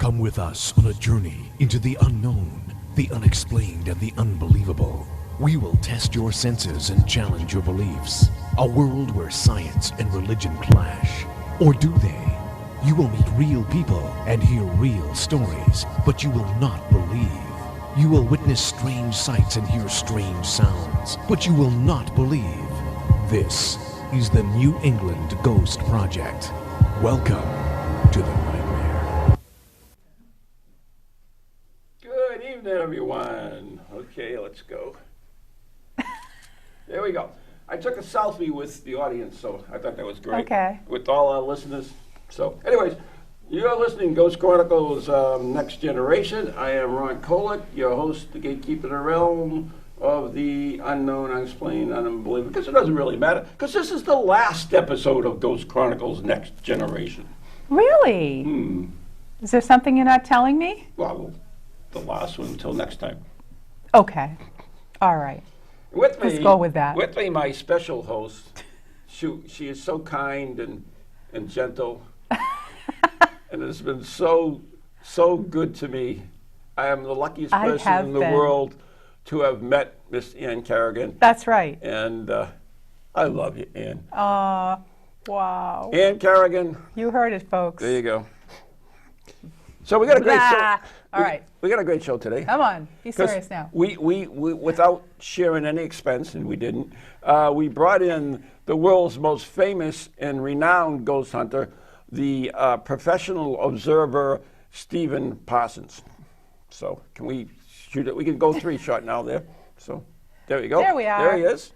Come with us on a journey into the unknown, the unexplained, and the unbelievable. We will test your senses and challenge your beliefs. A world where science and religion clash. Or do they? You will meet real people and hear real stories, but you will not believe. You will witness strange sights and hear strange sounds, but you will not believe. This is the New England Ghost Project. Welcome to the nightmare. Good evening, everyone. Okay, let's go. There we go. I took a selfie with the audience, so I thought that was great. Okay. With all our listeners. So, anyways, you're listening to Ghost Chronicles Next Generation. I am Ron Kolek, your host, the gatekeeper of the realm of the unknown, unexplained, unbelievable. Because it doesn't really matter, because this is the last episode of Ghost Chronicles Next Generation. Really? Is there something you're not telling me? Well, the last one until next time. Okay. All right. With me, Let's go with that. With me, my special host. She is so kind and gentle, and has been so good to me. I am the luckiest person in the world to have met Miss Anne Kerrigan. That's right. And I love you, Anne. Wow. Anne Kerrigan. You heard it, folks. There you go. So we got a great show. All right. We got a great show today. Come on, be serious now. We without sharing any expense, and we didn't, we brought in the world's most famous and renowned ghost hunter, the professional observer, Steve Parsons. So can we shoot it? We can go 3-shot now there. So there we go. There we are. There he is.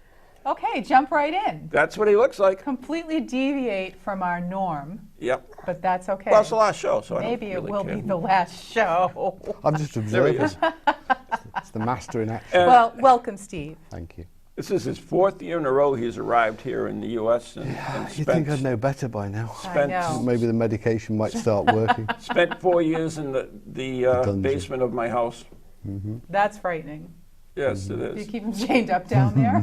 Okay, jump right in. That's what he looks like. Completely deviate from our norm. Yep. But that's okay. Well, it's the last show, so maybe I don't it really will care. be the last show. I'm just observing. It's the master in action. Well, welcome, Steve. Thank you. This is his 4th year in a row he's arrived here in the U.S. and You'd think I'd know better by now. I know. Maybe the medication might start working. Spent 4 years in the dungeon. basement of my house. That's frightening. Yes, it Do you is. keep him chained up down there?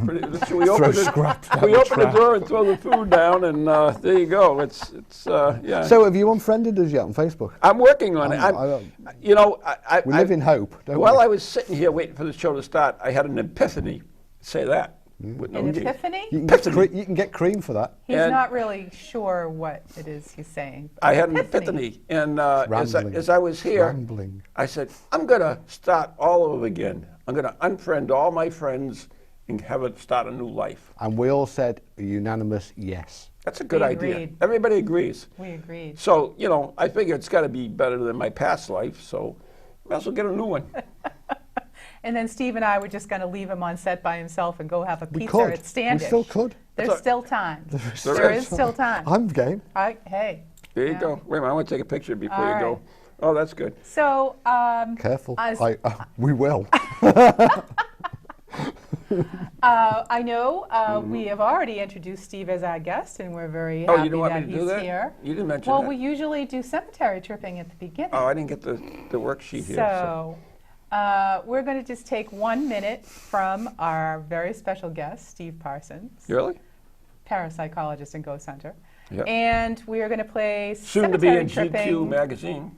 So we open the door and throw the food down, and there you go. It's yeah. So have you unfriended us yet on Facebook? I'm working on it. We live in hope, don't While we? I was sitting here waiting for the show to start, I had an epiphany. Say that. With no An G. epiphany? You can get cream for that. He's And- not really sure what it is he's saying. I had an epiphany, and Rambling. as I was here, Rambling. I said, I'm going to start all over again. I'm going to unfriend all my friends and have it start a new life. And we all said a unanimous yes. That's a good We idea. agreed. Everybody agrees. We agreed. So, I figure it's got to be better than my past life, so might as well get a new one. And then Steve and I were just going to leave him on set by himself and go have a We pizza could. at Standish. We still could. There's still time. There is still time. I'm game. Hey. There you Yeah. go. Wait a minute, I want to take a picture before All you go. right. Oh, that's good. So, Careful. As- We will. I know we have already introduced Steve as our guest, and we're very Oh, happy you didn't want me that to do he's that? here. You didn't mention Well, that. we usually do cemetery tripping at the beginning. Oh, I didn't get the worksheet here. So, we're going to just take 1 minute from our very special guest, Steve Parsons, Really? parapsychologist and ghost hunter. Yep. And we are going to play Soon to be cemetery in tripping GQ magazine.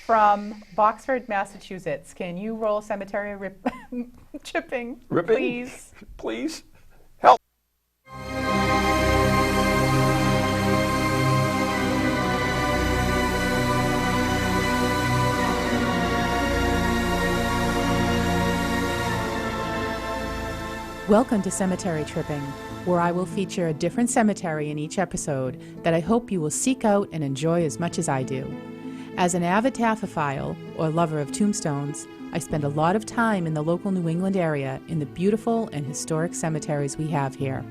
from Boxford, Massachusetts. Can you roll cemetery tripping, Ripping? please? Please? Help. Welcome to Cemetery Tripping, where I will feature a different cemetery in each episode that I hope you will seek out and enjoy as much as I do. As an avid taphophile, or lover of tombstones, I spend a lot of time in the local New England area in the beautiful and historic cemeteries we have here.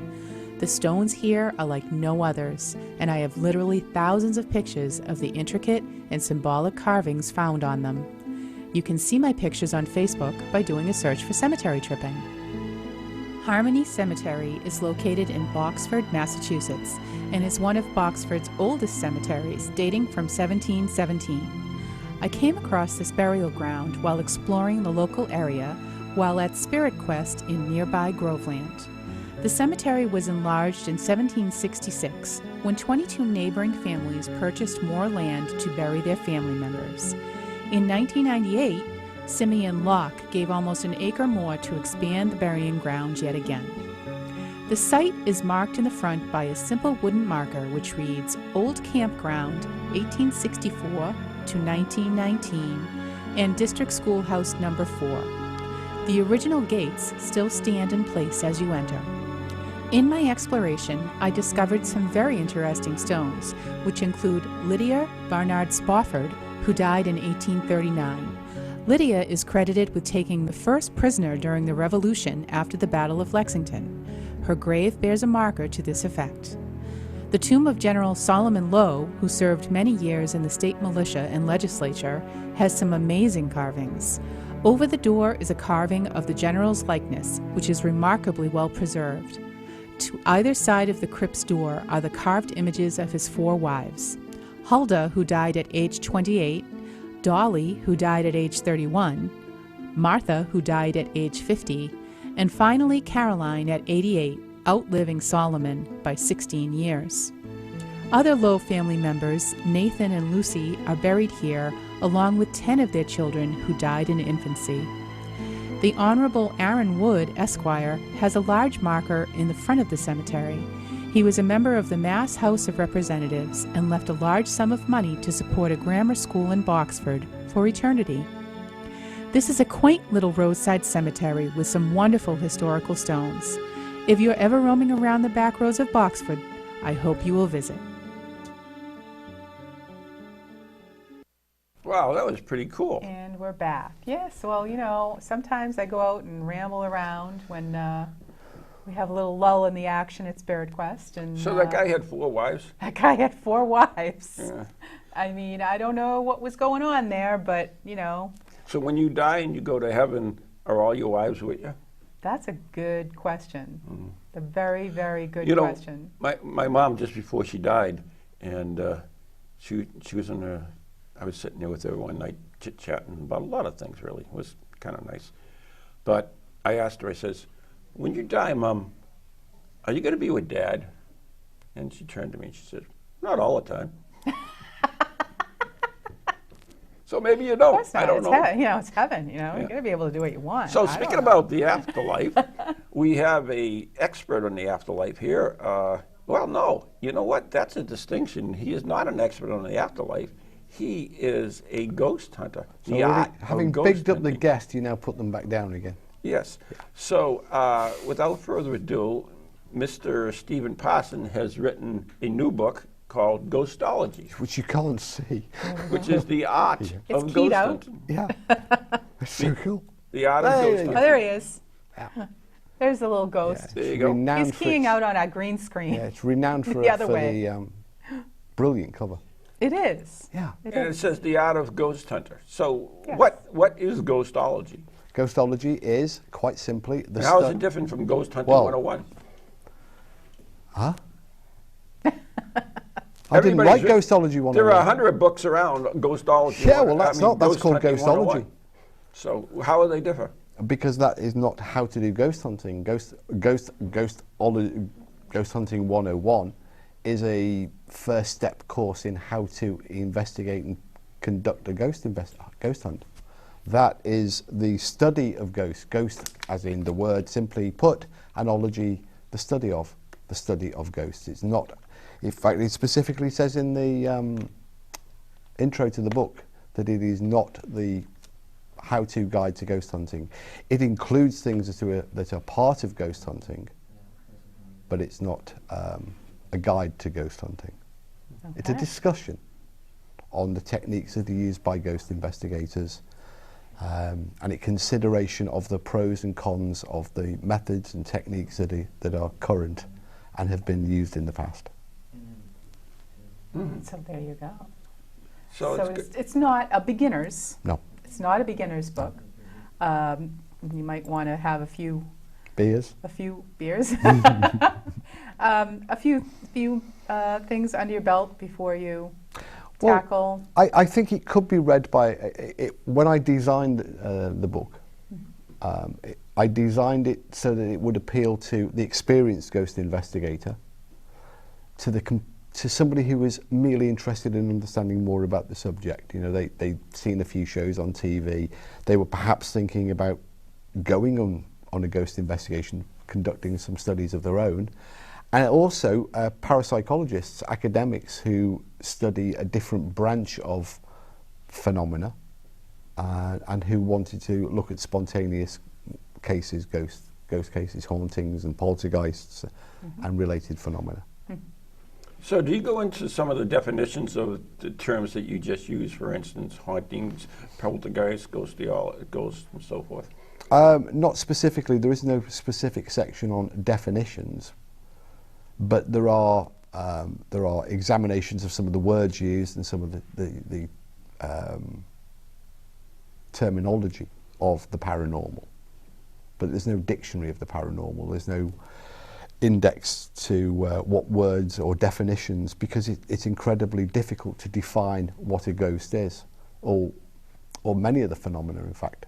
The stones here are like no others, and I have literally thousands of pictures of the intricate and symbolic carvings found on them. You can see my pictures on Facebook by doing a search for Cemetery Tripping. Harmony Cemetery is located in Boxford, Massachusetts, and is one of Boxford's oldest cemeteries, dating from 1717. I came across this burial ground while exploring the local area while at Spirit Quest in nearby Groveland. The cemetery was enlarged in 1766 when 22 neighboring families purchased more land to bury their family members. In 1998, Simeon Locke gave almost an acre more to expand the burying ground yet again. The site is marked in the front by a simple wooden marker which reads Old Campground, 1864 to 1919, and District Schoolhouse Number 4. The original gates still stand in place as you enter. In my exploration, I discovered some very interesting stones, which include Lydia Barnard Spofford, who died in 1839. Lydia is credited with taking the first prisoner during the Revolution after the Battle of Lexington. Her grave bears a marker to this effect. The tomb of General Solomon Lowe, who served many years in the state militia and legislature, has some amazing carvings. Over the door is a carving of the general's likeness, which is remarkably well preserved. To either side of the crypt's door are the carved images of his 4 wives. Huldah, who died at age 28, Dolly, who died at age 31, Martha, who died at age 50, and finally Caroline at 88, outliving Solomon by 16 years. Other Lowe family members, Nathan and Lucy, are buried here, along with 10 of their children who died in infancy. The Honorable Aaron Wood, Esquire, has a large marker in the front of the cemetery. He was a member of the Mass House of Representatives and left a large sum of money to support a grammar school in Boxford for eternity. This is a quaint little roadside cemetery with some wonderful historical stones. If you're ever roaming around the back roads of Boxford, I hope you will visit. Wow, that was pretty cool. And we're back. Yes, well, you know, sometimes I go out and ramble around when we have a little lull in the action at Spirit Quest. And So that guy had 4 wives? that guy had 4 wives. Yeah. I mean, I don't know what was going on there, but, you know. So when you die and you go to heaven, are all your wives with you? That's a good question. A very, very good You know, question. my mom, just before she died, and she was in her, I was sitting there with her one night chit-chatting about a lot of things, really. It was kind of nice. But I asked her, I says, when you die, Mom, are you going to be with Dad? And she turned to me and she said, not all the time. So maybe you Of don't. course not. I don't know. You know, it's heaven. You know, you're going to be able to do what you want. So I speaking don't know. about the afterlife, we have a expert on the afterlife here. Well, no, you know what? That's a distinction. He is not an expert on the afterlife. He is a ghost hunter. So The art of having ghost bigged up the hunting. guest, you now put them back down again. Yes. So without further ado, Mr. Stephen Parsons has written a new book called Ghostology, Which you can't see. which is the art It's of keyed ghost out. hunting. Yeah. That's so cool. The art of There ghost you hunting. Oh, there he is. Yeah. There's the little ghost. There you It's go. renowned He's for keying its- out on our green screen. Yeah, it's renowned for, The other way. the brilliant cover. It is. Yeah. It And it is. says the art of ghost hunter. So Yes. what is ghostology? Ghostology is, quite simply, the And how is stu- it different from Ghost Hunting Well, 101? Huh? I didn't Everybody's like written- Ghostology 101. There are 100 books around Ghostology. Yeah, well, that's not. That's Ghost called Hunting 101. Ghostology. So how do they differ? Because that is not how to do ghost hunting. Ghost hunting 101 is a first step course in how to investigate and conduct a ghost hunt. That is the study of ghosts. Ghost, as in the word simply put, anology, the study of ghosts. It's not. In fact, it specifically says in the intro to the book that it is not the how-to guide to ghost hunting. It includes things that are part of ghost hunting, but it's not a guide to ghost hunting. It's a Okay. discussion on the techniques that are used by ghost investigators and a consideration of the pros and cons of the methods and techniques that are current and have been used in the past. So there you go. So, So it's good. it's not a beginner's. No. It's not a beginner's book. You might want to have a few Beers? beers, a few things under your belt before you Well, tackle. I think it could be read by, when I designed the book, I designed it so that it would appeal to the experienced ghost investigator, to somebody who was merely interested in understanding more about the subject. You know, they'd seen a few shows on TV. They were perhaps thinking about going on a ghost investigation, conducting some studies of their own. And also parapsychologists, academics who study a different branch of phenomena and who wanted to look at spontaneous cases, ghost cases, hauntings and poltergeists and related phenomena. So do you go into some of the definitions of the terms that you just used, for instance, hauntings, poltergeist, ghosts, and so forth? Not specifically. There is no specific section on definitions, but there are examinations of some of the words used and some of the terminology of the paranormal. But there's no dictionary of the paranormal. There's no index to what words or definitions, because it's incredibly difficult to define what a ghost is, or many of the phenomena, in fact.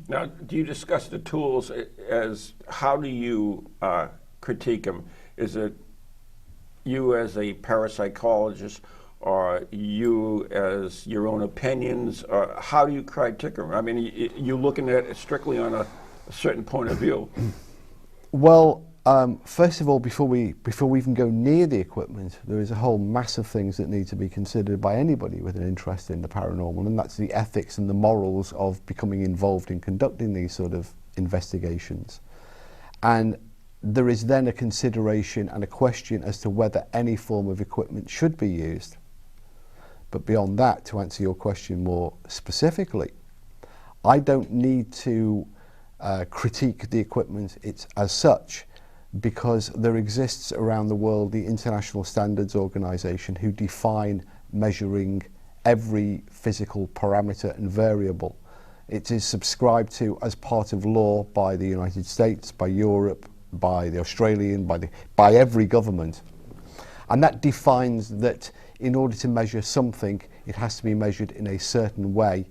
Now, do you discuss the tools as how do you critique them? Is it you as a parapsychologist, or you as your own opinions, or how do you critique them? I mean, you're looking at it strictly on a certain point of view. Well, first of all, before we even go near the equipment, there is a whole mass of things that need to be considered by anybody with an interest in the paranormal, and that's the ethics and the morals of becoming involved in conducting these sort of investigations. And there is then a consideration and a question as to whether any form of equipment should be used. But beyond that, to answer your question more specifically, I don't need to critique the equipment as such, because there exists around the world the International Standards Organization, who define measuring every physical parameter and variable. It is subscribed to as part of law by the United States, by Europe, by the Australian, by every government. And that defines that in order to measure something, it has to be measured in a certain way,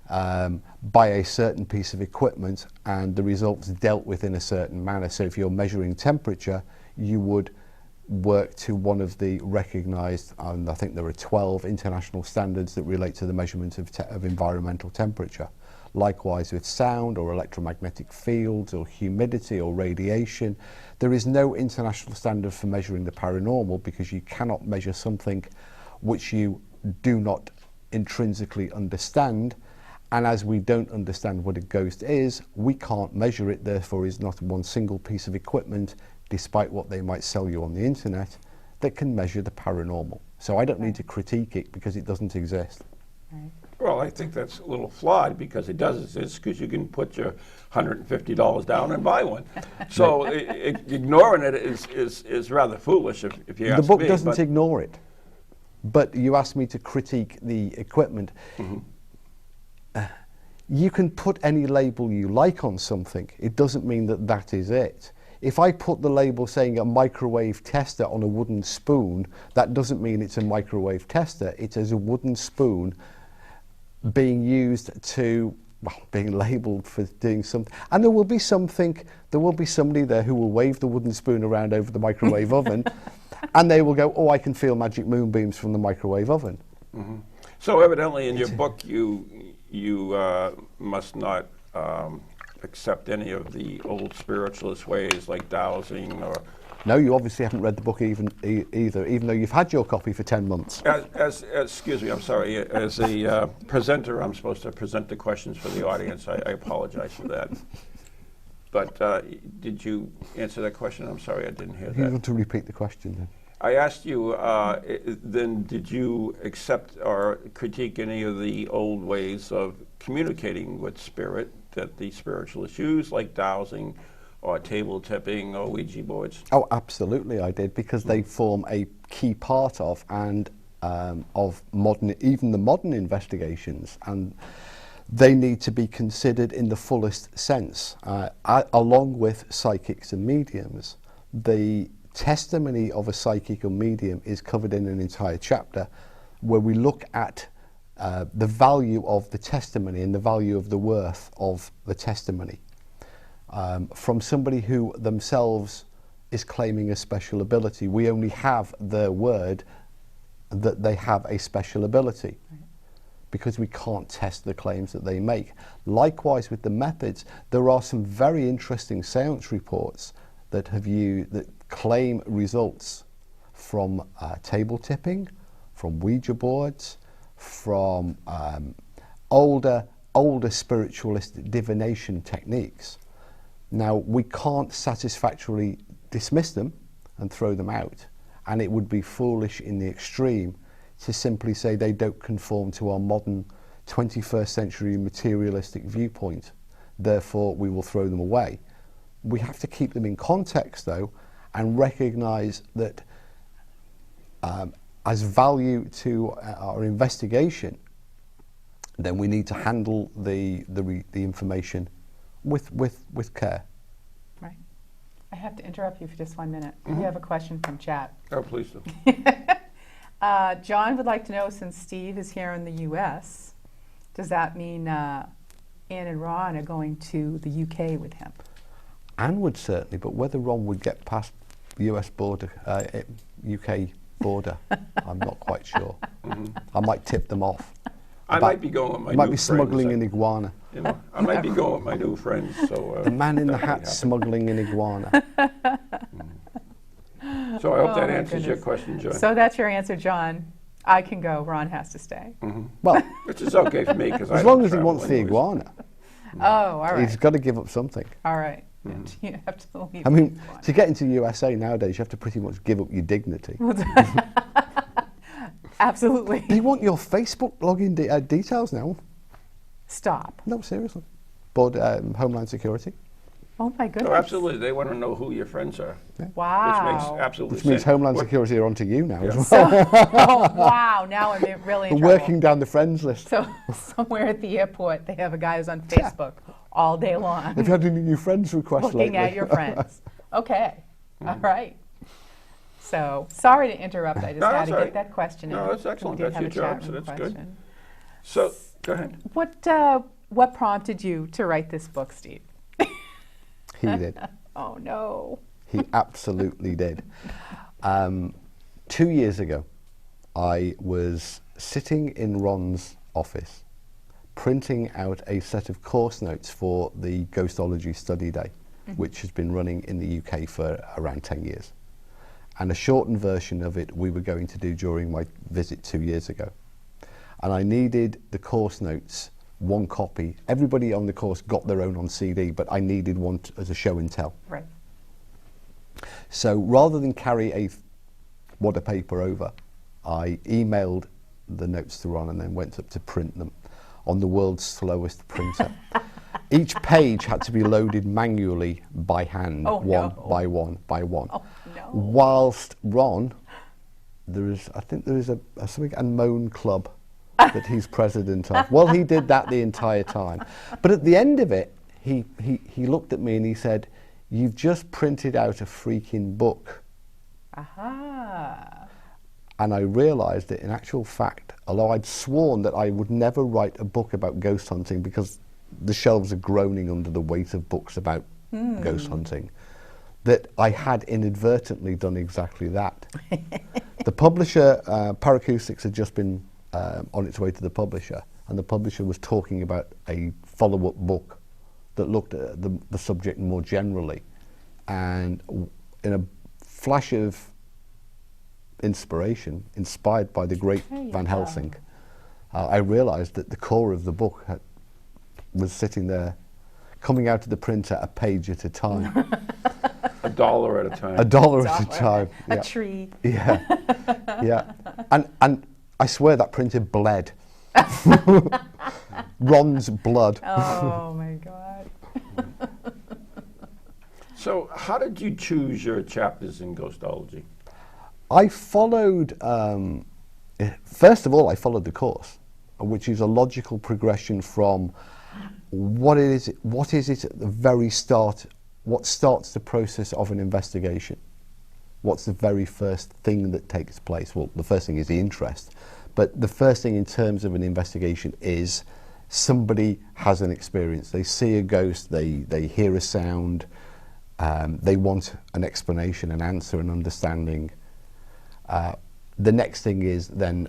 by a certain piece of equipment, and the results dealt with in a certain manner. So if you're measuring temperature, you would work to one of the recognized, and I think there are 12 international standards that relate to the measurement of environmental temperature. Likewise with sound or electromagnetic fields or humidity or radiation. There is no international standard for measuring the paranormal, because you cannot measure something which you do not intrinsically understand. And as we don't understand what a ghost is, we can't measure it. Therefore, is not one single piece of equipment, despite what they might sell you on the internet, that can measure the paranormal. So I don't need to critique it because it doesn't exist. Right. Well, I think that's a little flawed, because it does exist, because you can put your $150 down and buy one. So ignoring it is rather foolish, if you ask me. The book doesn't ignore it, but you asked me to critique the equipment. Mm-hmm. You can put any label you like on something. It doesn't mean that that is it. If I put the label saying a microwave tester on a wooden spoon, that doesn't mean it's a microwave tester. It is a wooden spoon being used to, well, being labelled for doing something. And there will be somebody there who will wave the wooden spoon around over the microwave oven, and they will go, oh, I can feel magic moonbeams from the microwave oven. Mm-hmm. So evidently in your book you must not accept any of the old spiritualist ways like dowsing or... No, you obviously haven't read the book either, even though you've had your copy for 10 months. Excuse me, I'm sorry. As a presenter, I'm supposed to present the questions for the audience. I apologize for that. But did you answer that question? I'm sorry, I didn't hear that. You want to repeat the question then? I asked you, then did you accept or critique any of the old ways of communicating with spirit that the spiritualists use, like dowsing or table tipping or Ouija boards? Oh, absolutely I did, because they form a key part of modern, even the modern investigations, and they need to be considered in the fullest sense, along with psychics and mediums. The testimony of a psychic or medium is covered in an entire chapter where we look at the value of the testimony and the value of the worth of the testimony from somebody who themselves is claiming a special ability. We only have the word that they have a special ability, because we can't test the claims that they make. Likewise with the methods, there are some very interesting seance reports that that claim results from table tipping, from Ouija boards, from older spiritualistic divination techniques. Now, we can't satisfactorily dismiss them and throw them out, and it would be foolish in the extreme to simply say they don't conform to our modern 21st century materialistic viewpoint, therefore we will throw them away. We have to keep them in context, though, and recognize that as value to our investigation, then we need to handle the information with care. Right. I have to interrupt you for just 1 minute. We have a question from chat. Oh, please do. John would like to know, since Steve is here in the U.S., does that mean Anne and Ron are going to the U.K. with him? Anne would certainly, but whether Ron would get past the US border, UK border, I'm not quite sure. I might tip them off. I might be going with my new might be friends. smuggling an iguana. You know, I might be going with my new friends. So The man in the hat smuggling an iguana. So I hope that my answers your goodness. question, John. So that's your answer, John. I can go. Ron has to stay. Well, Which is okay for me, because as long as he wants the iguana, Oh, all right. he's got to give up something. All right. You have to leave. I mean, the iguana. to get into the USA nowadays, you have to pretty much give up your dignity. Absolutely. Do you want your Facebook login details now? Stop. No, seriously. Homeland Security. Oh my goodness. Oh, absolutely. They want to know who your friends are, Wow. which makes absolute Which means sense. Homeland What- Security are onto you now as well. Oh, wow. Now I'm really in We're trouble. working down the friends list. So somewhere at the airport, they have a guy who's on Facebook all day long Have you had any new friends requests looking lately? at your friends. Okay. All right. So sorry to interrupt. I just No, had that's to all get right. that question in. No, that's excellent. We did That's have your a job, chat so room that's good. question. So, go ahead. What prompted you to write this book, Steve? He did. Oh no. He absolutely did. 2 years ago, I was sitting in Ron's office, printing out a set of course notes for the Ghostology Study Day, which has been running in the UK for around 10 years. And a shortened version of it we were going to do during my visit 2 years ago. And I needed the course notes, one copy. Everybody on the course got their own on CD, but I needed one as a show and tell. Right. So rather than carry a wad of paper over, I emailed the notes to Ron and then went up to print them on the world's slowest printer. Each page had to be loaded manually by hand, Oh, one no. by one by one. Oh no. Whilst Ron, I think there is a something and moan club that he's president of. Well, he did that the entire time. But at the end of it, he looked at me and he said, "You've just printed out a freaking book." Aha. And I realised that in actual fact, although I'd sworn that I would never write a book about ghost hunting because the shelves are groaning under the weight of books about ghost hunting, that I had inadvertently done exactly that. The publisher, Paracoustics, had just been on its way to the publisher, and the publisher was talking about a follow-up book that looked at the subject more generally. And in a flash of inspiration, inspired by the great There you Van go. Helsing, I realised that the core of the book was sitting there, coming out of the printer a page at a time, $1 at a time. $1 at a time. A yeah. tree. Yeah, yeah, and I swear that printer bled. Ron's blood. Oh my God. So, how did you choose your chapters in Ghostology? I followed. First of all, I followed the course, which is a logical progression from what is it at the very start. What starts the process of an investigation? What's the very first thing that takes place? Well, the first thing is the interest, But the first thing in terms of an investigation is somebody has an experience. They see a ghost, they hear a sound, they want an explanation, an answer, an understanding. The next thing is then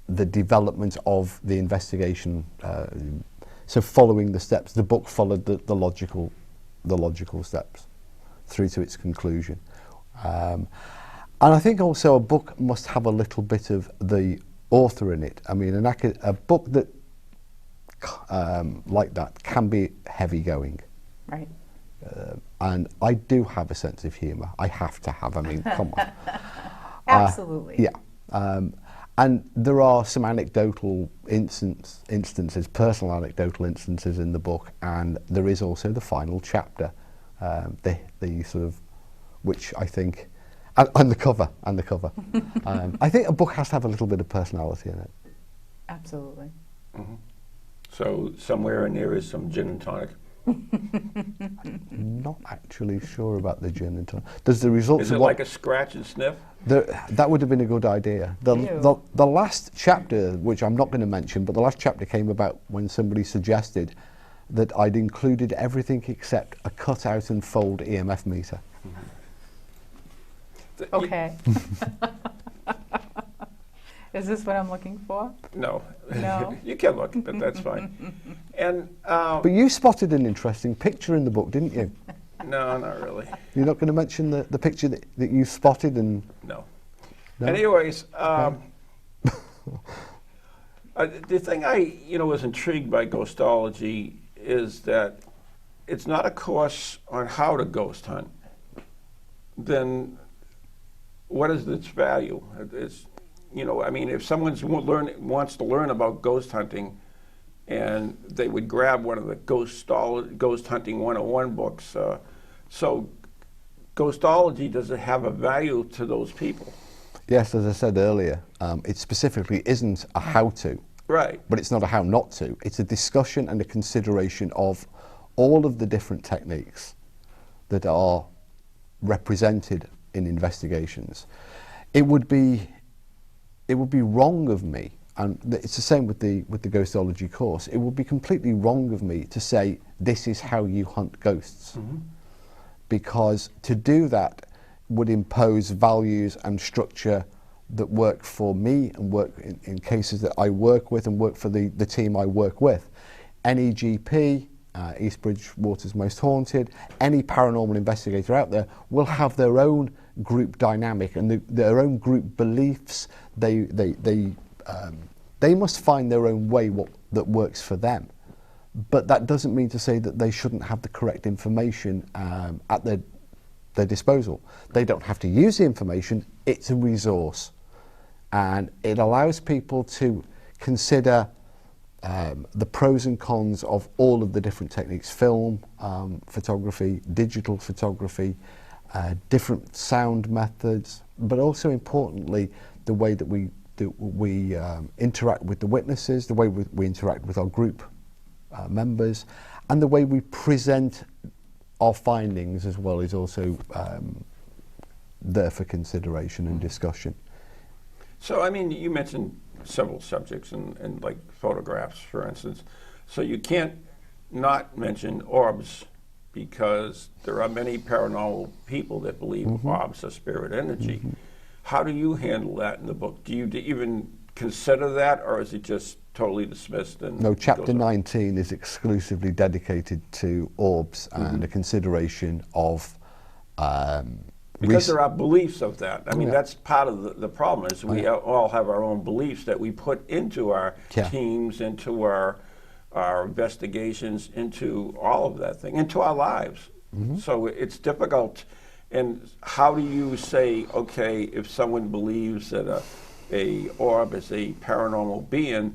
the development of the investigation. So following the steps, the book followed the logical steps through to its conclusion. And I think also a book must have a little bit of the author in it. I mean, a book that like that can be heavy going. Right. And I do have a sense of humour. I have to have. I mean, come on. Absolutely. Yeah. And there are some anecdotal instances, personal anecdotal instances in the book, and there is also the final chapter, the sort of, which I think, and the cover. I think a book has to have a little bit of personality in it. Absolutely. Mm-hmm. So somewhere in there is some gin and tonic. Not actually sure about the gin and tonic. Does the results Is it of like a scratch and sniff? That would have been a good idea. The last chapter, which I'm not going to mention, but the last chapter came about when somebody suggested that I'd included everything except a cut out and fold EMF meter. Okay. Is this what I'm looking for? No. No. You can look, but that's fine. And But you spotted an interesting picture in the book, didn't you? no, not really. You're not going to mention the picture that you spotted and... No. No? Anyways, the thing I was intrigued by ghostology is that it's not a course on how to ghost hunt. Then what is its value? It's, I mean, if someone wants to learn about ghost hunting, and they would grab one of the Ghost Hunting 101 books. So ghostology, does it have a value to those people? Yes, as I said earlier, it specifically isn't a how-to. Right. But it's not a how not to. It's a discussion and a consideration of all of the different techniques that are represented in investigations. It would be wrong of me, and it's the same with the ghostology course. It would be completely wrong of me to say this is how you hunt ghosts, because to do that would impose values and structure that work for me and work in cases that I work with and work for the team I work with. NEGP, East Bridgewater's Most Haunted, any paranormal investigator out there will have their own group dynamic and their own group beliefs. They must find their own way that works for them. But that doesn't mean to say that they shouldn't have the correct information at their disposal. They don't have to use the information. It's a resource, and it allows people to consider the pros and cons of all of the different techniques: film, photography, digital photography, different sound methods, but also importantly the way that we interact with the witnesses, the way we interact with our group members, and the way we present our findings as well is also there for consideration and discussion. So, I mean, you mentioned several subjects and like photographs, for instance. So you can't not mention orbs, because there are many paranormal people that believe orbs are spirit energy. How do you handle that in the book? Do you even consider that, or is it just totally dismissed? And no, chapter 19 is exclusively dedicated to orbs and a consideration of because there are beliefs of that. I mean, that's part of the problem is we all have our own beliefs that we put into our teams, into our investigations, into all of that thing, into our lives. So it's difficult. And how do you say, okay, if someone believes that a orb is a paranormal being,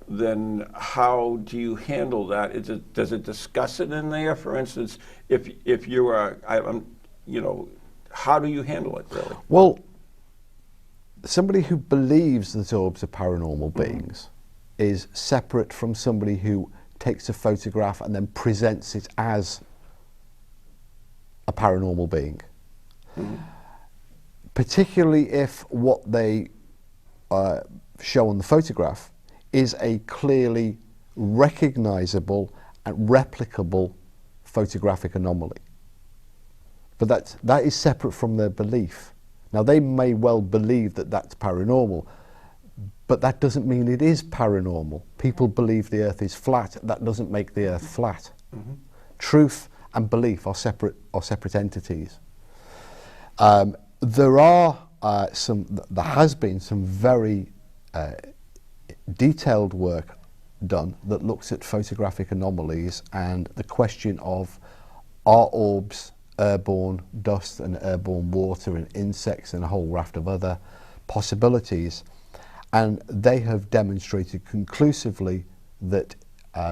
then how do you handle that? Does it discuss it in there? For instance, if you are, how do you handle it, really? Well, somebody who believes that orbs are paranormal beings is separate from somebody who takes a photograph and then presents it as a paranormal being. Particularly if what they show on the photograph is a clearly recognizable and replicable photographic anomaly. But that is separate from their belief. Now, they may well believe that that's paranormal, but that doesn't mean it is paranormal. People believe the Earth is flat. That doesn't make the Earth flat. Mm-hmm. Truth and belief are separate entities. There has been some very detailed work done that looks at photographic anomalies and the question of, are orbs airborne dust and airborne water and insects and a whole raft of other possibilities, and they have demonstrated conclusively that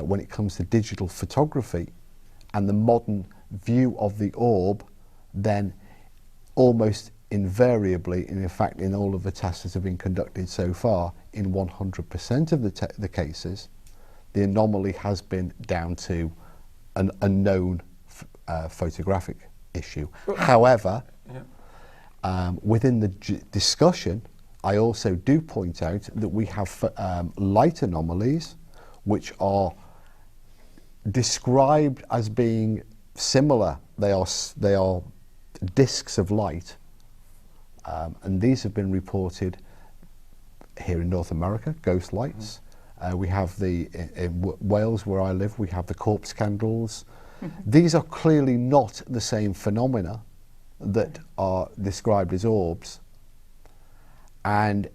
when it comes to digital photography and the modern view of the orb, then almost invariably, and in fact in all of the tests that have been conducted so far, in 100% of the cases, the anomaly has been down to an unknown photographic issue. However, within the discussion, I also do point out that we have light anomalies which are described as being similar. They are discs of light, and these have been reported here in North America, ghost lights. We have in Wales, where I live, we have the corpse candles. These are clearly not the same phenomena that are described as orbs, and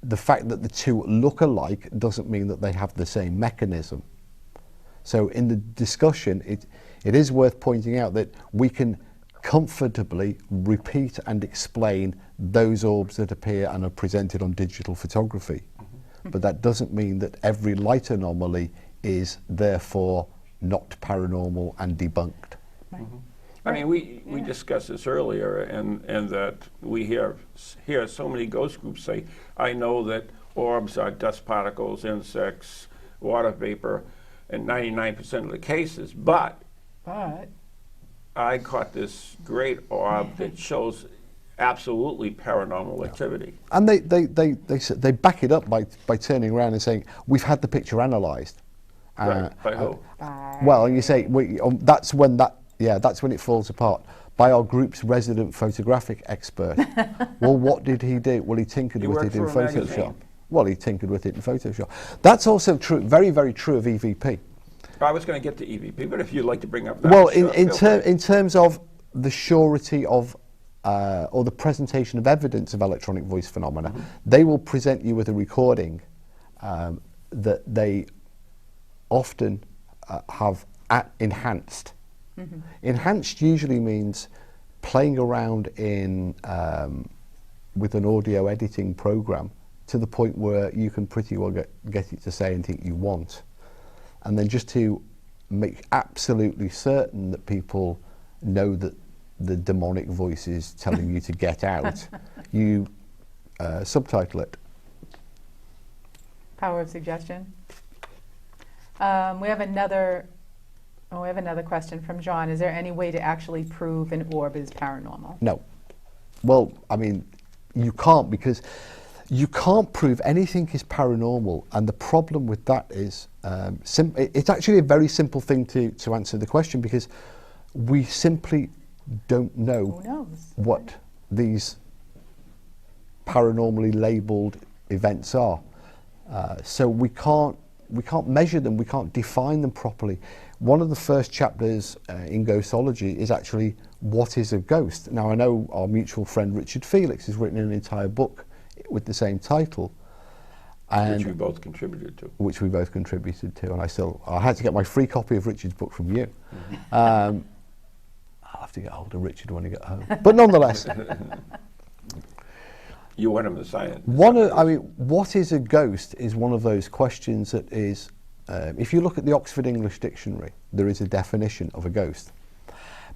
the fact that the two look alike doesn't mean that they have the same mechanism. So in the discussion, it is worth pointing out that we can comfortably repeat and explain those orbs that appear and are presented on digital photography. But that doesn't mean that every light anomaly is therefore not paranormal and debunked. I mean, we discussed this earlier, and that we hear so many ghost groups say, I know that orbs are dust particles, insects, water vapor, in 99% of the cases, but I caught this great orb that shows absolutely paranormal activity. And they back it up by turning around and saying, we've had the picture analysed. Right. By who? Well, and you say, that's when it falls apart. By our group's resident photographic expert. Well, what did he do? Well, he tinkered with it in Photoshop. Well, he tinkered with it in Photoshop. That's also true, very, very true of EVP. I was going to get to EVP, but if you'd like to bring up that. Well, in terms of the surety of, or the presentation of evidence of electronic voice phenomena, they will present you with a recording that they often have enhanced. Enhanced usually means playing around in with an audio editing program to the point where you can pretty well get it to say anything you want. And then just to make absolutely certain that people know that the demonic voice is telling you to get out, you subtitle it. Power of suggestion. We have another question from John. Is there any way to actually prove an orb is paranormal? No. Well, I mean, you can't, because you can't prove anything is paranormal, and the problem with that is it's actually a very simple thing to answer the question, because we simply don't know what these paranormally labelled events are. So we can't measure them, we can't define them properly. One of the first chapters in Ghostology is actually what is a ghost. Now, I know our mutual friend Richard Felix has written an entire book with the same title, and which we both contributed to. And I had to get my free copy of Richard's book from you. I'll have to get hold of Richard when I get home. But nonetheless, you want him to sign it. What is a ghost is one of those questions that is, if you look at the Oxford English Dictionary, there is a definition of a ghost.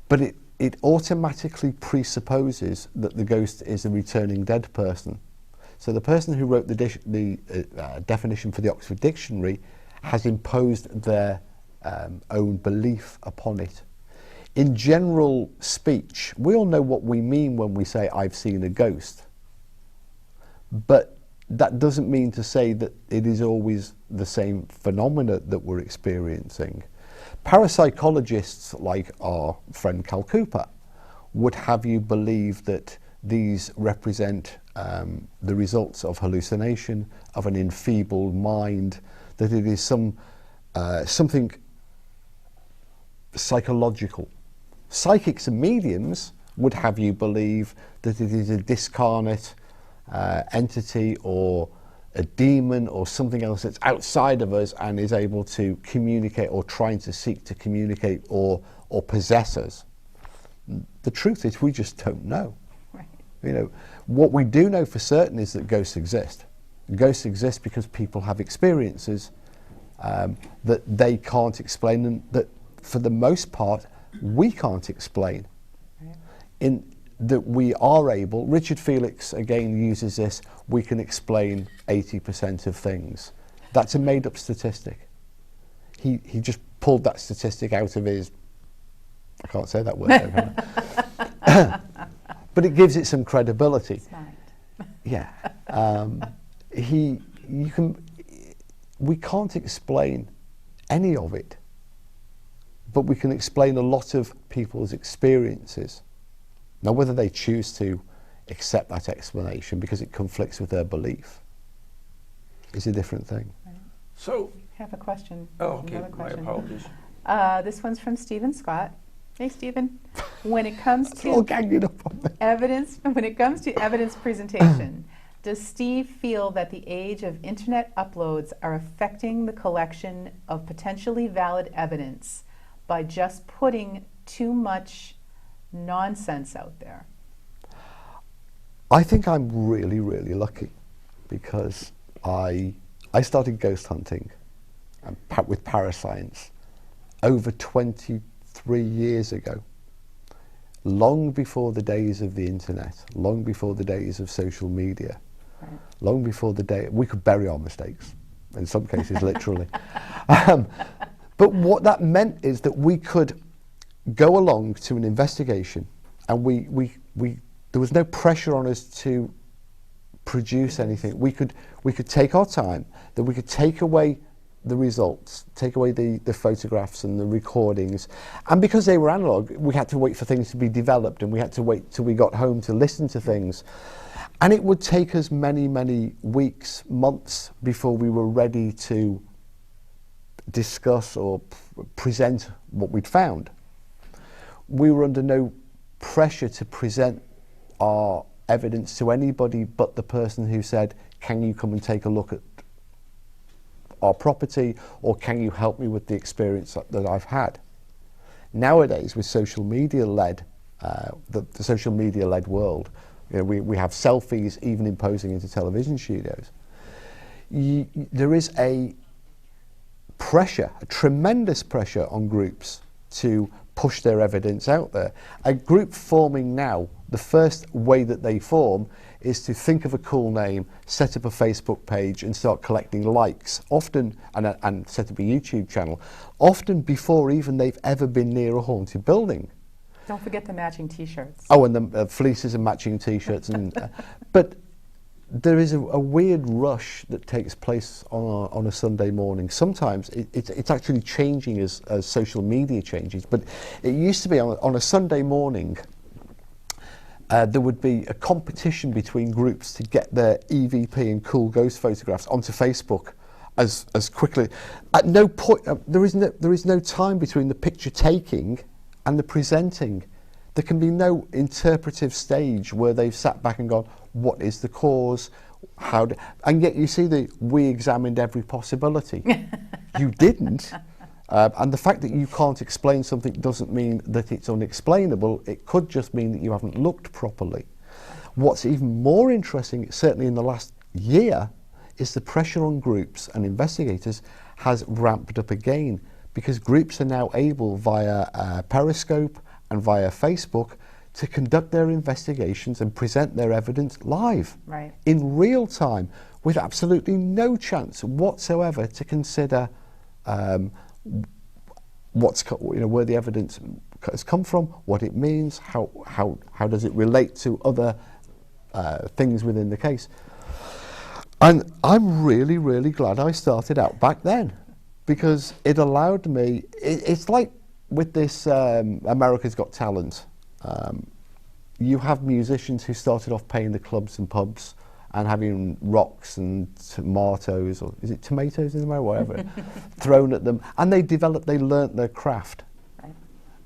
But it automatically presupposes that the ghost is a returning dead person. So the person who wrote the definition for the Oxford Dictionary has imposed their own belief upon it. In general speech, we all know what we mean when we say, I've seen a ghost. But that doesn't mean to say that it is always the same phenomena that we're experiencing. Parapsychologists like our friend Cal Cooper would have you believe that these represent the results of hallucination, of an enfeebled mind, that it is something psychological. Psychics and mediums would have you believe that it is a discarnate entity or a demon or something else that's outside of us and is able to communicate or trying to seek to communicate or possess us. The truth is we just don't know. Right. You know, what we do know for certain is that ghosts exist. Ghosts exist because people have experiences that they can't explain and that for the most part we can't explain. Right. In that we are able, Richard Felix again uses this, we can explain 80% of things. That's a made up statistic. He just pulled that statistic out of his, I can't say that word, but it gives it some credibility. Smart. Yeah. We can't explain any of it, but we can explain a lot of people's experiences. Now, whether they choose to accept that explanation because it conflicts with their belief is a different thing. Right. So, I have a question. oh, okay, Another my question. apologies. This one's from Stephen Scott. Hey, Stephen. When it comes It's all to ganging up on me. evidence presentation, does Steve feel that the age of internet uploads are affecting the collection of potentially valid evidence by just putting too much nonsense out there? I think I'm really, really lucky because I started ghost hunting with parascience over 23 years ago, long before the days of the internet, long before the days of social media, Right. long before the day we could bury our mistakes, in some cases literally. But what that meant is that we could go along to an investigation and there was no pressure on us to produce anything. We could take our time, that we could take away the results, take away the photographs and the recordings. And because they were analog, we had to wait for things to be developed and we had to wait till we got home to listen to things. And it would take us many, many weeks, months before we were ready to discuss or present what we'd found. We were under no pressure to present our evidence to anybody but the person who said, can you come and take a look at our property, or can you help me with the experience that I've had? Nowadays, with social media led, the social media led world, you know, we have selfies even imposing into television studios. There is a pressure, a tremendous pressure on groups to push their evidence out there. A group forming now, the first way that they form is to think of a cool name, set up a Facebook page and start collecting likes, often, and set up a YouTube channel, often before even they've ever been near a haunted building. Don't forget the matching t-shirts. Oh, and the fleeces and matching t-shirts. But there is a weird rush that takes place on a Sunday morning. Sometimes it's actually changing as social media changes. But it used to be on a Sunday morning, there would be a competition between groups to get their EVP and cool ghost photographs onto Facebook as quickly. At no point, there is no time between the picture taking and the presenting. There can be no interpretive stage where they've sat back and gone, what is the cause? And yet you see we examined every possibility. You didn't. And the fact that you can't explain something doesn't mean that it's unexplainable. It could just mean that you haven't looked properly. What's even more interesting, certainly in the last year, is the pressure on groups and investigators has ramped up again, because groups are now able via Periscope and via Facebook to conduct their investigations and present their evidence live, Right. in real time, with absolutely no chance whatsoever to consider where the evidence has come from, what it means, how does it relate to other things within the case. And I'm really, really glad I started out back then, because it allowed me, it's like with this America's Got Talent, you have musicians who started off playing the clubs and pubs and having rocks and tomatoes, or is it tomatoes in America, whatever, thrown at them, and they learnt their craft. Right.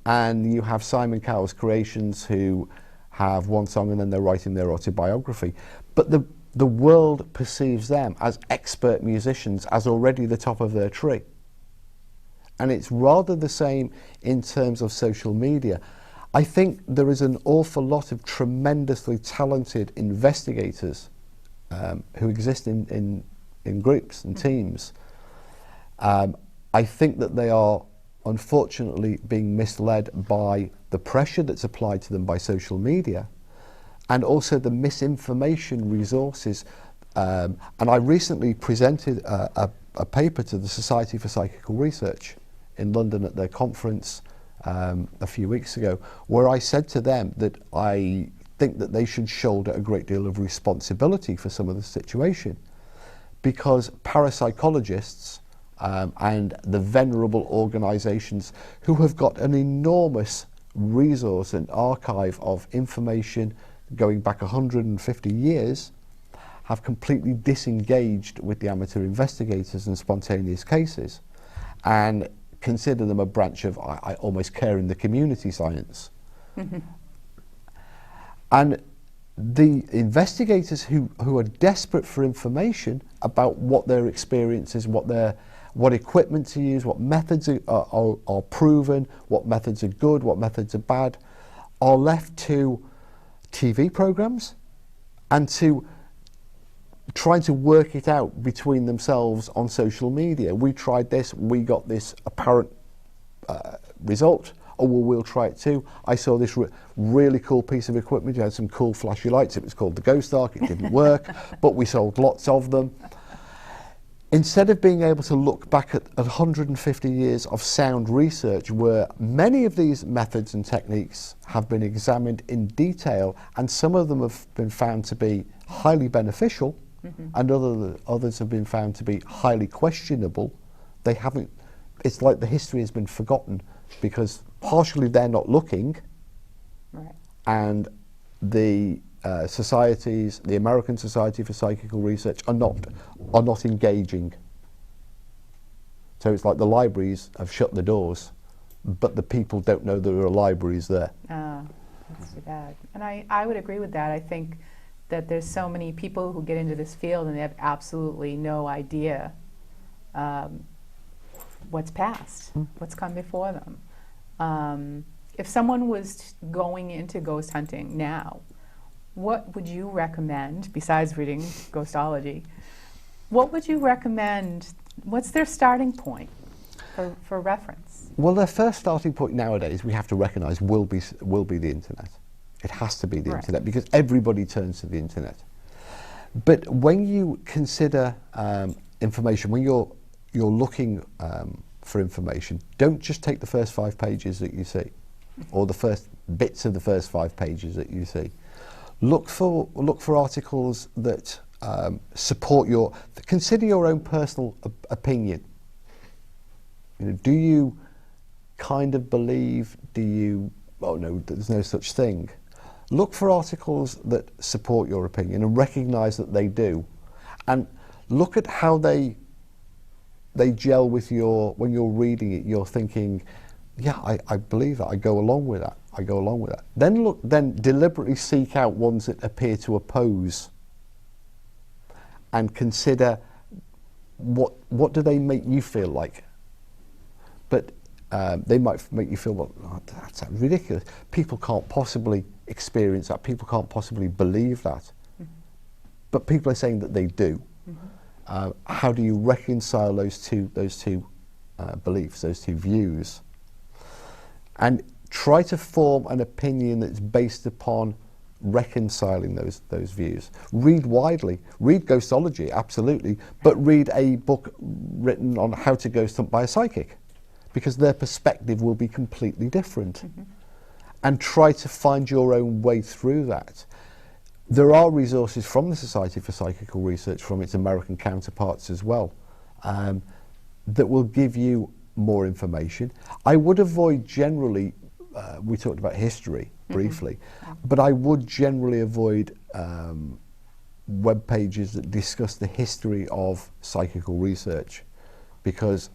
And you have Simon Cowell's creations who have one song and then they're writing their autobiography. But the world perceives them as expert musicians, as already the top of their tree. And it's rather the same in terms of social media. I think there is an awful lot of tremendously talented investigators who exist in groups and teams. I think that they are unfortunately being misled by the pressure that's applied to them by social media, and also the misinformation resources. And I recently presented a paper to the Society for Psychical Research in London at their conference a few weeks ago, where I said to them that I think that they should shoulder a great deal of responsibility for some of the situation, because parapsychologists and the venerable organisations who have got an enormous resource and archive of information going back 150 years have completely disengaged with the amateur investigators and spontaneous cases, and consider them a branch of, I almost care in the community science. Mm-hmm. And the investigators who are desperate for information about what their experience is, what equipment to use, what methods are proven, what methods are good, what methods are bad, are left to TV programs and to trying to work it out between themselves on social media. We tried this, we got this apparent result. Oh, well, we'll try it too. I saw this really cool piece of equipment. It had some cool flashy lights. It was called the Ghost Arc. It didn't work, but we sold lots of them. Instead of being able to look back at 150 years of sound research, where many of these methods and techniques have been examined in detail, and some of them have been found to be highly beneficial, mm-hmm. and others have been found to be highly questionable, they haven't. It's like the history has been forgotten, because partially they're not looking, right. And the societies, the American Society for Psychical Research, are not engaging. So it's like the libraries have shut the doors, but the people don't know there are libraries there. That's too bad. And I would agree with that. I think that there's so many people who get into this field and they have absolutely no idea what's past, what's come before them. If someone was going into ghost hunting now, what would you recommend, besides reading Ghostology, what would you recommend, what's their starting point for reference? Well, their first starting point nowadays, we have to recognise, will be the internet. It has to be the internet, because everybody turns to the internet. But when you consider information, when you're looking for information, don't just take the first 5 pages that you see, or the first bits of the first 5 pages that you see. Look for articles that support consider your own personal opinion. You know, do you kind of believe? Do you? Oh no, there's no such thing. Look for articles that support your opinion and recognise that they do, and look at how they gel with when you're reading it. You're thinking, yeah, I believe that. I go along with that. Then deliberately seek out ones that appear to oppose, and consider what do they make you feel like. But they might make you feel, well, oh, that's ridiculous. People can't possibly experience that. People can't possibly believe that. Mm-hmm. But people are saying that they do. Mm-hmm. How do you reconcile those two beliefs, those two views? And try to form an opinion that's based upon reconciling those views. Read widely. Read Ghostology, absolutely, but read a book written on how to ghost hunt by a psychic, because their perspective will be completely different. Mm-hmm. And try to find your own way through that. There are resources from the Society for Psychical Research, from its American counterparts as well, that will give you more information. I would avoid generally, we talked about history briefly, but I would generally avoid web pages that discuss the history of psychical research, because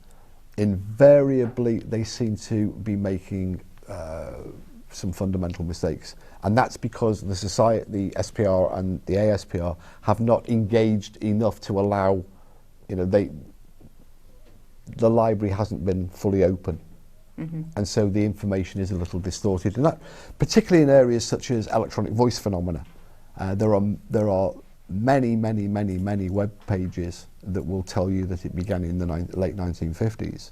invariably they seem to be making some fundamental mistakes, and that's because the society, the SPR and the ASPR have not engaged enough to allow, you know, the library hasn't been fully open, and so the information is a little distorted, and that particularly in areas such as electronic voice phenomena. There are many web pages that will tell you that it began in the late 1950s,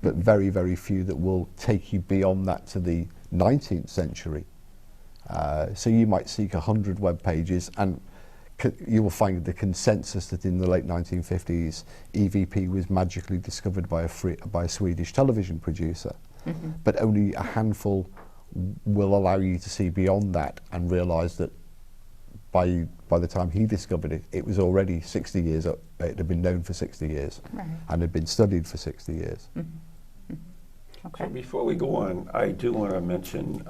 but very few that will take you beyond that to the 19th century. So you might seek 100 web pages and you will find the consensus that in the late 1950s EVP was magically discovered by a Swedish television producer, but only a handful will allow you to see beyond that and realise that by the time he discovered it, it was already 60 years up. It had been known for 60 years and had been studied for 60 years. So before we go on, I do want to mention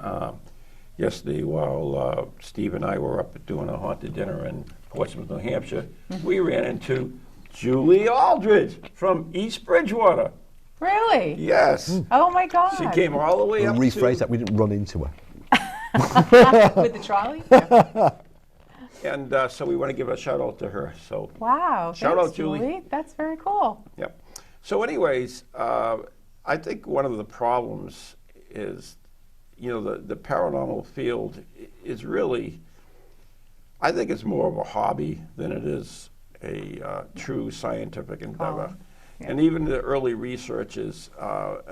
yesterday while Steve and I were up doing a haunted dinner in Portsmouth, New Hampshire, we ran into Julie Aldridge from East Bridgewater. Really? Yes. Oh my God. She came all the way We'll up rephrase that, we didn't run into her. With the trolley? Yeah. And so we want to give a shout out to her. So Wow. Shout Thanks, out, Julie. That's very cool. Yep. So anyways, I think one of the problems is, you know, the paranormal field is really, I think it's more of a hobby than it is a true scientific endeavor. Yeah. And even the early researchers,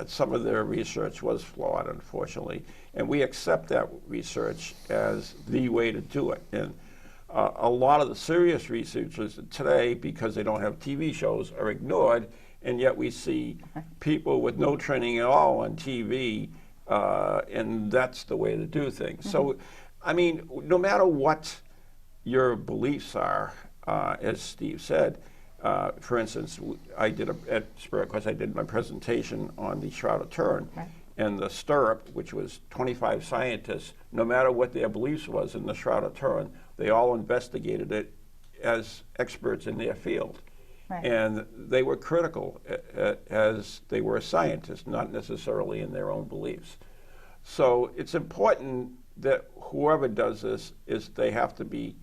some of their research was flawed, unfortunately. And we accept that research as the way to do it. And a lot of the serious researchers today, because they don't have TV shows, are ignored, and yet we see people with no training at all on TV, and that's the way to do things. So, I mean, no matter what your beliefs are, as Steve said, for instance, at Spirit Quest, I did my presentation on the Shroud of Turin, and the Stirrup, which was 25 scientists, no matter what their beliefs was in the Shroud of Turin, they all investigated it as experts in their field. And they were critical as they were scientists, not necessarily in their own beliefs. So it's important that whoever does this is they have to be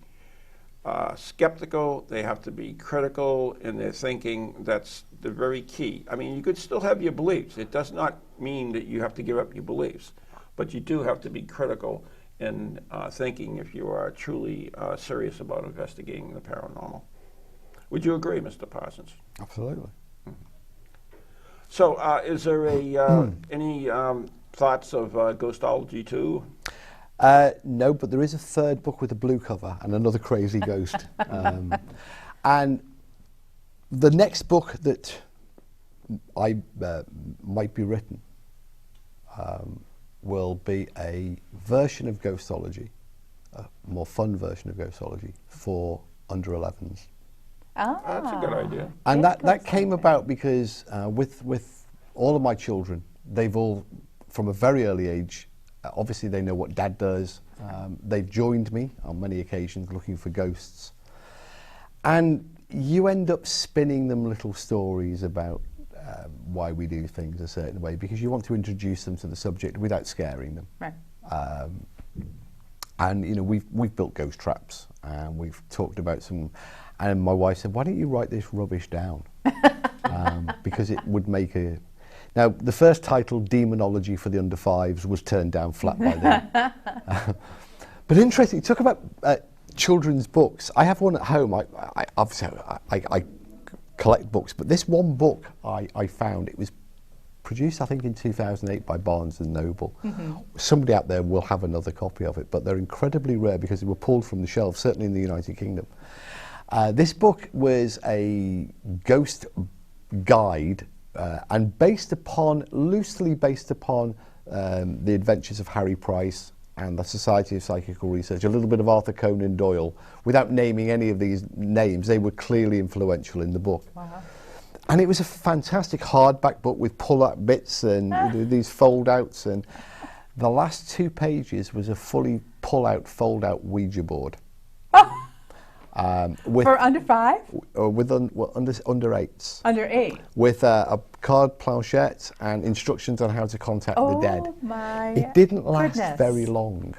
skeptical, they have to be critical in their thinking. That's the very key. I mean, you could still have your beliefs. It does not mean that you have to give up your beliefs, but you do have to be critical in thinking if you are truly serious about investigating the paranormal. Would you agree, Mr. Parsons? Absolutely. So is there any thoughts of Ghostology 2? No, but there is a third book with a blue cover and another crazy ghost. And the next book that might be written will be a version of Ghostology, a more fun version of Ghostology for under 11s. Oh, That's a good idea. And that came about because with all of my children, they've all, from a very early age, obviously they know what Dad does. They've joined me on many occasions looking for ghosts. And you end up spinning them little stories about why we do things a certain way, because you want to introduce them to the subject without scaring them. Right. And you know, we've built ghost traps, and we've talked about some. And my wife said, "Why don't you write this rubbish down?" Because it would make a. Now, the first title, Demonology for the Under Fives, was turned down flat by them. But interesting, talk about children's books. I have one at home. I obviously I collect books, but this one book I found, it was produced, I think, in 2008 by Barnes and Noble. Somebody out there will have another copy of it, but they're incredibly rare because they were pulled from the shelves, certainly in the United Kingdom. This book was a ghost guide and loosely based upon the adventures of Harry Price and the Society of Psychical Research, a little bit of Arthur Conan Doyle. Without naming any of these names, they were clearly influential in the book. Wow. And it was a fantastic hardback book with pull-out bits and these fold-outs, and the last 2 pages was a fully pull-out, fold-out Ouija board. With, For under 5? with under 8s. Under 8? With a card planchette and instructions on how to contact the dead. Oh my It didn't last goodness. very long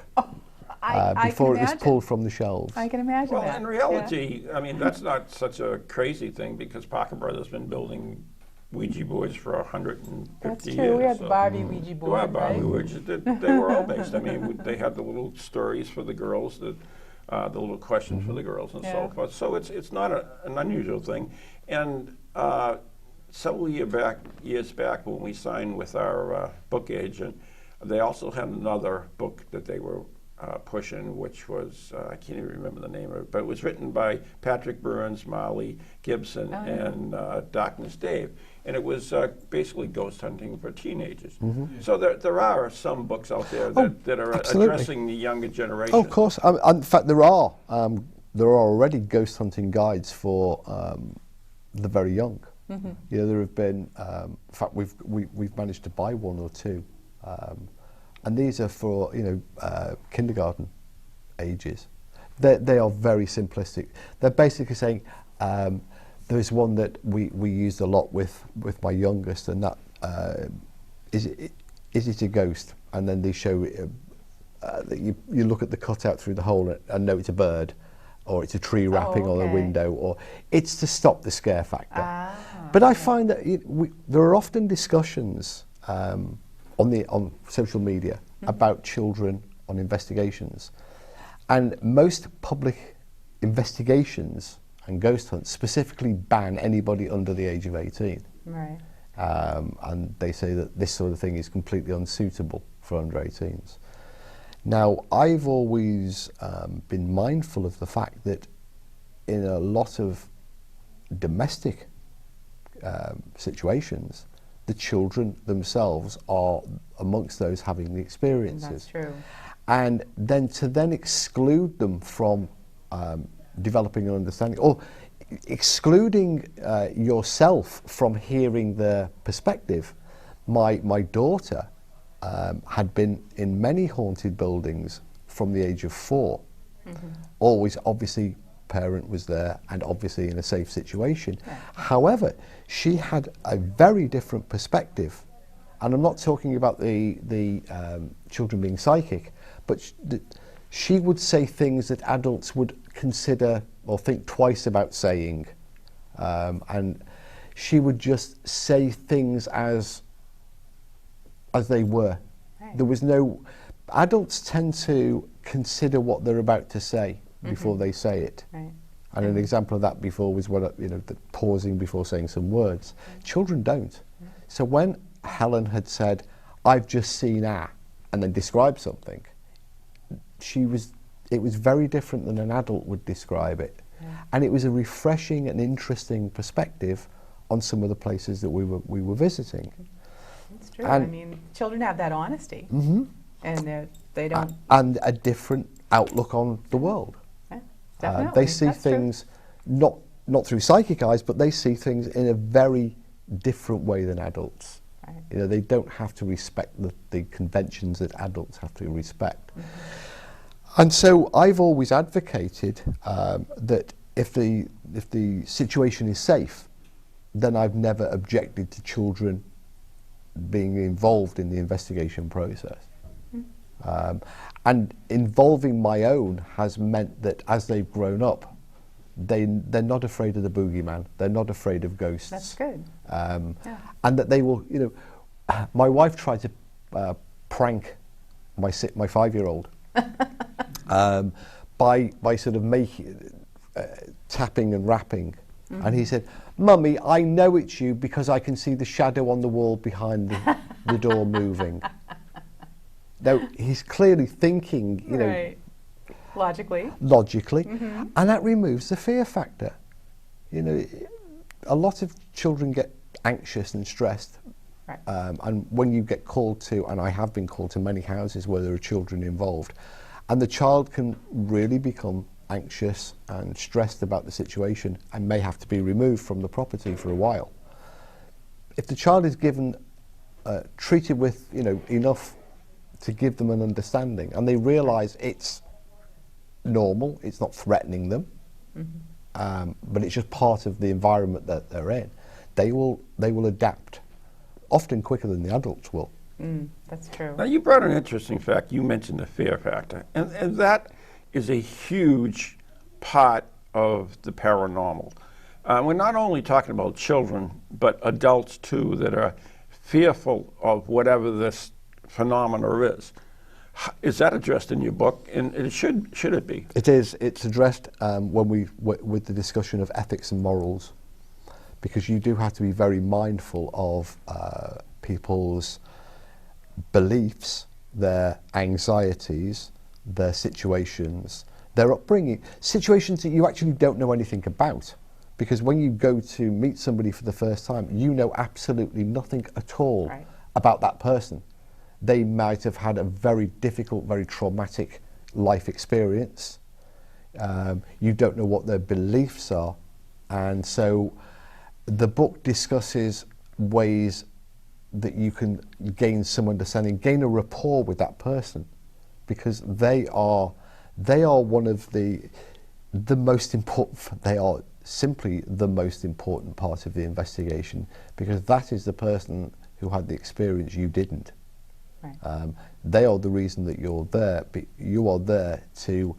I before can it was pulled from the shelves. I can imagine Well, that. in reality, I mean, that's not such a crazy thing because Parker Brothers been building Ouija boards for 150 That's years. true. We had the so- Barbie Ouija board, Well, Barbie right? Ouija, they were all based. I mean, they had the little stories for the girls, the little questions for the girls and Yeah. so forth. So it's not an unusual thing. And several years back when we signed with our book agent, they also had another book that they were pushing, which was, I can't even remember the name of it, but it was written by Patrick Burns, Molly Gibson, and Darkness Dave. And it was basically ghost hunting for teenagers. So there are some books out there that are absolutely. addressing the younger generation. Oh, of course. In fact, there are already ghost hunting guides for the very young. You know, there have been. In fact, we've managed to buy 1 or 2, and these are for kindergarten ages. They are very simplistic. They're basically saying. There's one that we used a lot with my youngest, and that is it a ghost? And then they show that you look at the cutout through the hole and know it's a bird, or it's a tree wrapping on a window, or it's to stop the scare factor. But I find that there are often discussions on social media about children on investigations, and most public investigations and ghost hunts specifically ban anybody under the age of 18. Right. And they say that this sort of thing is completely unsuitable for under 18s. Now, I've always been mindful of the fact that in a lot of domestic situations, the children themselves are amongst those having the experiences. That's true. And then to exclude them from developing an understanding, or excluding yourself from hearing their perspective. My daughter had been in many haunted buildings from the age of 4. Always, obviously, parent was there and obviously in a safe situation. However, she had a very different perspective, and I'm not talking about the children being psychic, but she would say things that adults would consider or think twice about saying, and she would just say things as they were. Right. There was no. Adults tend to consider what they're about to say before they say it. Right. And an example of that before was the pausing before saying some words. Children don't. So when Helen had said, "I've just seen a," and then described something, it was very different than an adult would describe it. And it was a refreshing and interesting perspective on some of the places that we were visiting. That's true. And- I mean, children have that honesty. And they don't. And a different outlook on the world. Yeah, definitely. They see That's true. things not through psychic eyes, but they see things in a very different way than adults. Right. You know, they don't have to respect the conventions that adults have to respect. And so I've always advocated that if the situation is safe, then I've never objected to children being involved in the investigation process. And involving my own has meant that as they've grown up, they're not afraid of the boogeyman. They're not afraid of ghosts. That's good. And that they will, my wife tried to prank my 5-year-old by sort of tapping and rapping. And he said, "Mummy, I know it's you because I can see the shadow on the wall behind the door moving." Now, he's clearly thinking, Right. logically, and that removes the fear factor. A lot of children get anxious and stressed Right. And when you get called to, and I have been called to many houses where there are children involved, and the child can really become anxious and stressed about the situation and may have to be removed from the property for a while. If the child is given, treated with, enough to give them an understanding, and they realise it's normal, it's not threatening them, but it's just part of the environment that they're in, they will adapt, often quicker than the adults will. That's true. Now, you brought an interesting fact. You mentioned the fear factor, and that is a huge part of the paranormal. We're not only talking about children, but adults too, that are fearful of whatever this phenomena is. Is that addressed in your book? And it should it be? It is. It's addressed with the discussion of ethics and morals, because you do have to be very mindful of people's beliefs, their anxieties, their situations, their upbringing, situations that you actually don't know anything about. Because when you go to meet somebody for the first time, you know absolutely nothing at all about that person. They might have had a very difficult, very traumatic life experience. You don't know what their beliefs are. And so the book discusses ways that you can gain some understanding, gain a rapport with that person, because they are one of the most important, they are simply the most important part of the investigation, because that is the person who had the experience you didn't. Right. They are the reason that you're there, but you are there to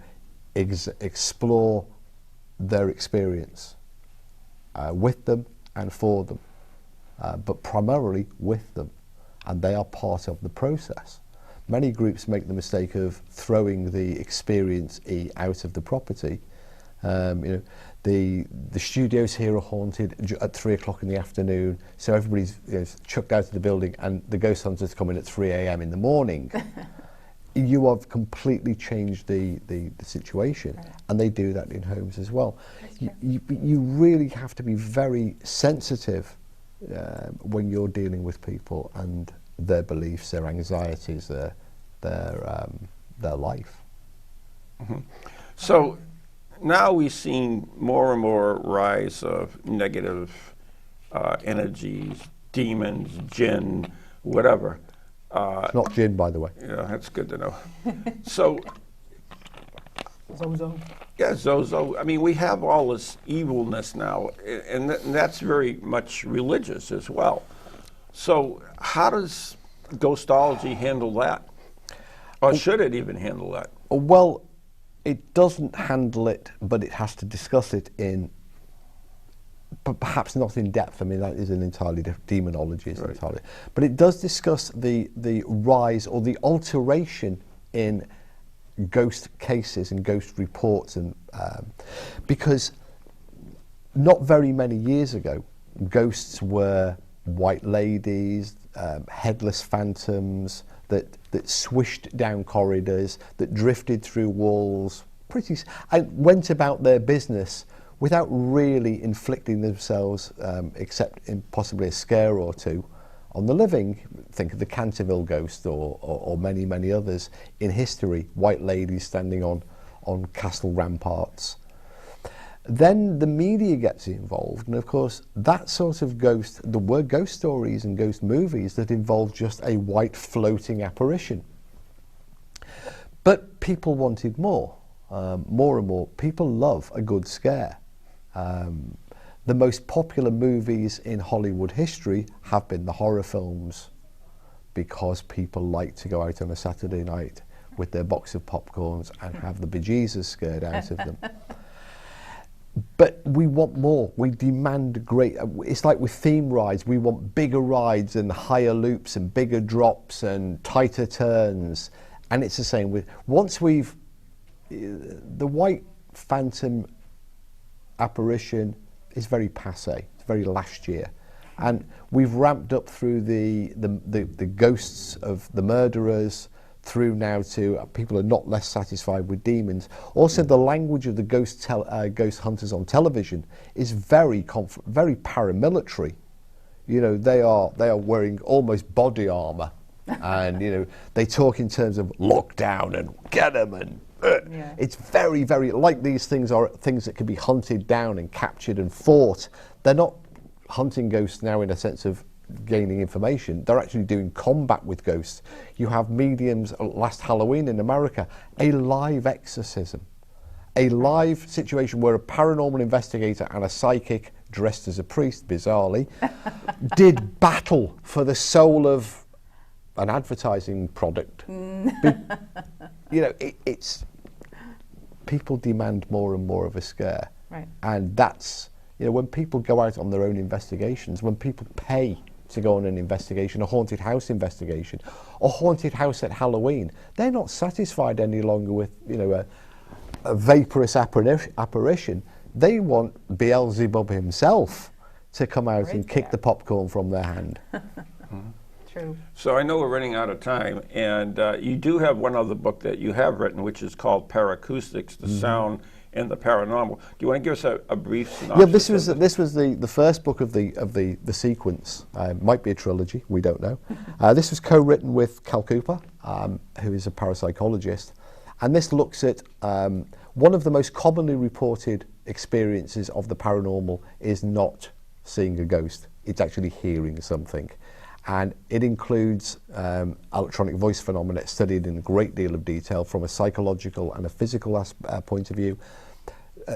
explore their experience with them and for them, but primarily with them, and they are part of the process. Many groups make the mistake of throwing the experiencee out of the property. The studios here are haunted at 3 o'clock in the afternoon, so everybody's chucked out of the building, and the ghost hunters come in at 3 a.m. in the morning. You have completely changed the situation, and they do that in homes as well. You really have to be very sensitive when you're dealing with people and their beliefs, their anxieties, their life. Mm-hmm. So now we've seen more and more rise of negative energies, demons, jinn, whatever. It's not jinn, by the way. Yeah, that's good to know. So, Zozo. yeah, Zozo. I mean, we have all this evilness now, and that's very much religious as well. So how does ghostology handle that? Or should it even handle that? Well, it doesn't handle it, but it has to discuss it in, but perhaps not in depth. I mean, that is an entirely different, demonology is entirely, but it does discuss the rise or the alteration in ghost cases and ghost reports, and because not very many years ago, ghosts were white ladies, headless phantoms that swished down corridors, that drifted through walls, and went about their business without really inflicting themselves, except in possibly a scare or two, on the living. Think of the Canterville ghost or many, many others in history, white ladies standing on castle ramparts. Then the media gets involved, and of course that sort of ghost, there were ghost stories and ghost movies that involved just a white floating apparition. But people wanted more and more. People love a good scare. The most popular movies in Hollywood history have been the horror films, because people like to go out on a Saturday night with their box of popcorns and have the bejesus scared out of them. But we want more. We demand great. It's like with theme rides. We want bigger rides and higher loops and bigger drops and tighter turns. And it's the same with, once we've, the white phantom apparition is very passé. It's very last year. And we've ramped up through the ghosts of the murderers, through now to people are not less satisfied with demons. Also, the language of the ghost hunters on television is very paramilitary. You know, they are wearing almost body armor, and you know, they talk in terms of lockdown and get them, and Yeah. it's very, very like these things are things that can be hunted down and captured and fought. They're not hunting ghosts now in a sense of gaining information. They're actually doing combat with ghosts. You have mediums last Halloween in America, a live exorcism, a live situation where a paranormal investigator and a psychic dressed as a priest, bizarrely, did battle for the soul of an advertising product. You know, it's people demand more and more of a scare. Right. And that's, you know, when people go out on their own investigations, when people pay to go on an investigation, a haunted house investigation, a haunted house at Halloween, they're not satisfied any longer with, you know, a vaporous apparition. They want Beelzebub himself to come out Right and kick there. the popcorn from their hand. True. So I know we're running out of time, and you do have one other book that you have written, which is called Paracoustics, the Sound and the Paranormal. Do you want to give us a brief synopsis? Yeah, this was the first book of the sequence. Might be a trilogy, we don't know. This was co-written with Cal Cooper, who is a parapsychologist, and this looks at one of the most commonly reported experiences of the paranormal is not seeing a ghost; it's actually hearing something. And it includes electronic voice phenomena studied in a great deal of detail from a psychological and a physical point of view,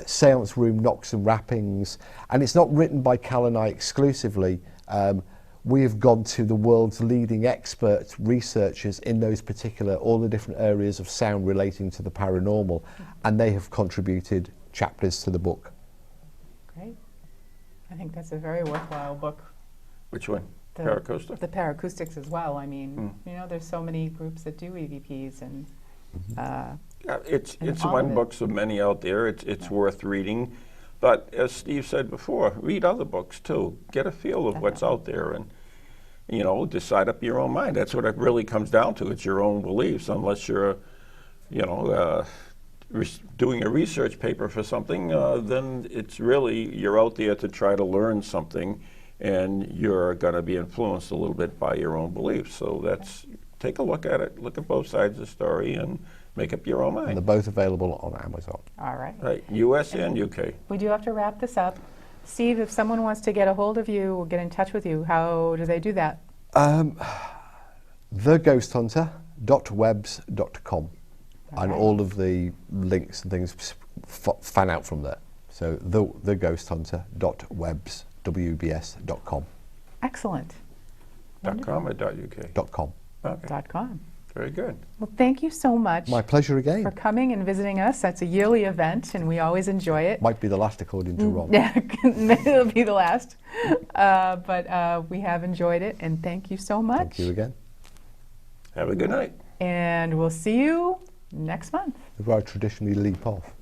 seance room knocks and rappings, and it's not written by Cal and I exclusively. We have gone to the world's leading experts, researchers in those particular, all the different areas of sound relating to the paranormal, and they have contributed chapters to the book. Great. I think that's a very worthwhile book. Which one? The Paracoustic? The Paracoustics as well. I mean, you know, there's so many groups that do EVPs, and Yeah, it's And all one of it. book of many out there. It's worth reading. But as Steve said before, read other books too. Get a feel of what's out there, and you know, decide up your own mind. That's what it really comes down to. It's your own beliefs. Unless you're, you know, doing a research paper for something, then it's really you're out there to try to learn something, and you're going to be influenced a little bit by your own beliefs. So that's take a look at it. Look at both sides of the story and make up your own And they're mind. both available on Amazon. all right. Right, U.S. and U.K. We do have to wrap this up. Steve, if someone wants to get a hold of you or get in touch with you, how do they do that? theghosthunter.webs.com, and Okay. all of the links and things fan out from there. So theghosthunter.webs.com. Excellent. .com or .uk? .com. Okay, .com. very good. Well, thank you so much My pleasure again. for coming and visiting us. That's a yearly event, and we always enjoy it. Might be the last according to Rob. Yeah, it'll be the last. But we have enjoyed it, and thank you so much. Thank you again. Have a good night. And we'll see you next month. Where I traditionally leap off.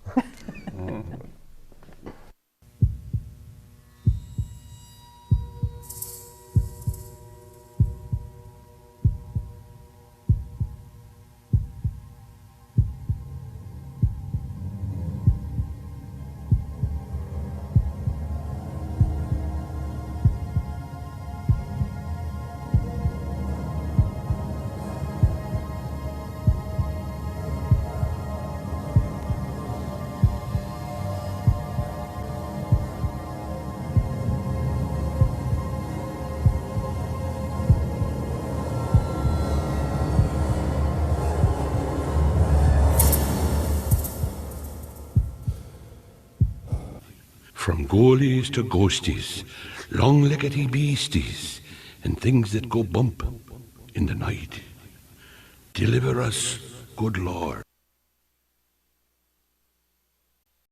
From ghoulies to ghosties, long-leggedy beasties, and things that go bump in the night. Deliver us, good Lord.